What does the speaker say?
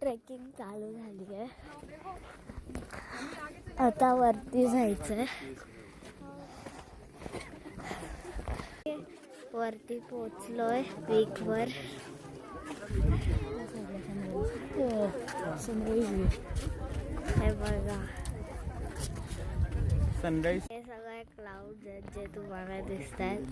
Trekking चालू झाली आहे. आता वरती जायचंय. वरती पोचलोय पीकवर. हे बघा सनराइज. हे सगळे क्लाउड्स आहेत जे तुम्हाला दिसत आहेत.